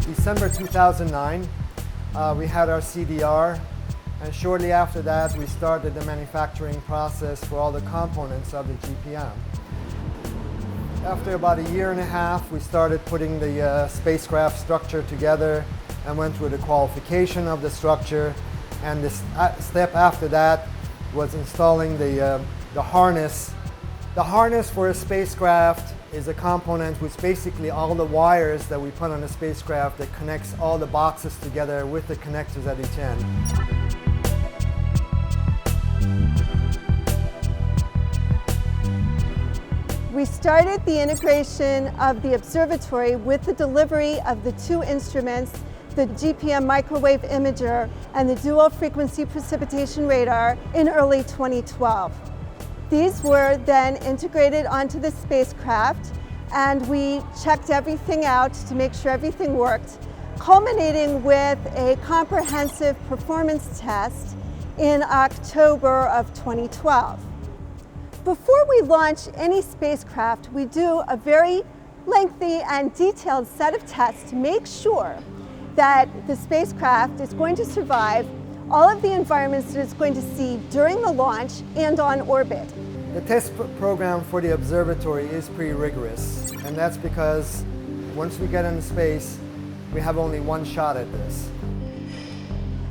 December 2009, we had our CDR, and shortly after that we started the manufacturing process for all the components of the GPM. After about a year and a half, we started putting the spacecraft structure together and went through the qualification of the structure, and the step after that was installing the harness. The harness for a spacecraft is a component which basically all the wires that we put on a spacecraft that connects all the boxes together with the connectors at each end. We started the integration of the observatory with the delivery of the two instruments, the GPM microwave imager and the dual frequency precipitation radar, in early 2012. These were then integrated onto the spacecraft, and we checked everything out to make sure everything worked, culminating with a comprehensive performance test in October of 2012. Before we launch any spacecraft, we do a very lengthy and detailed set of tests to make sure that the spacecraft is going to survive all of the environments that it's going to see during the launch and on orbit. The test program for the observatory is pretty rigorous, and that's because once we get into space, we have only one shot at this.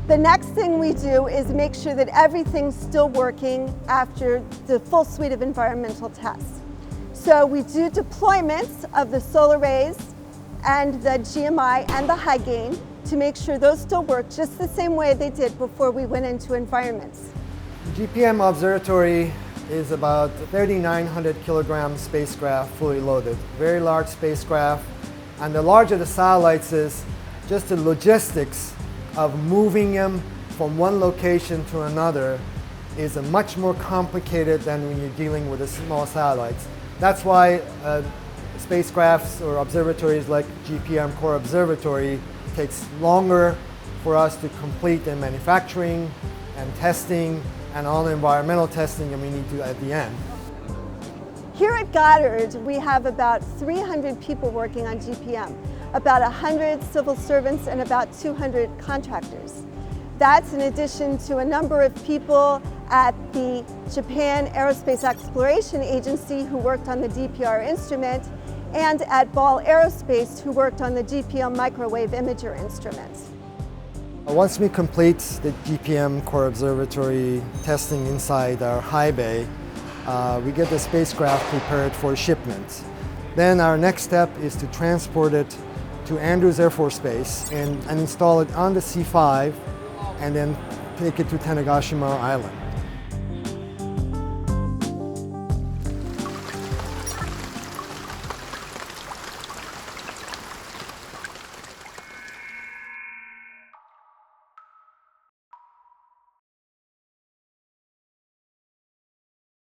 The next thing we do is make sure that everything's still working after the full suite of environmental tests. So we do deployments of the solar arrays and the GMI and the high gain to make sure those still work just the same way they did before we went into environments. The GPM observatory is about 3,900 kilogram spacecraft fully loaded. Very large spacecraft, and the larger the satellites is, just the logistics of moving them from one location to another is much more complicated than when you're dealing with the small satellites. That's why spacecrafts or observatories like GPM Core Observatory takes longer for us to complete the manufacturing and testing and all the environmental testing that we need to at the end. Here at Goddard, we have about 300 people working on GPM, about 100 civil servants and about 200 contractors. That's in addition to a number of people at the Japan Aerospace Exploration Agency who worked on the DPR instrument, and at Ball Aerospace who worked on the GPM microwave imager instrument. Once we complete the GPM Core Observatory testing inside our high bay, we get the spacecraft prepared for shipment. Then our next step is to transport it to Andrews Air Force Base and install it on the C5 and then take it to Tanegashima Island.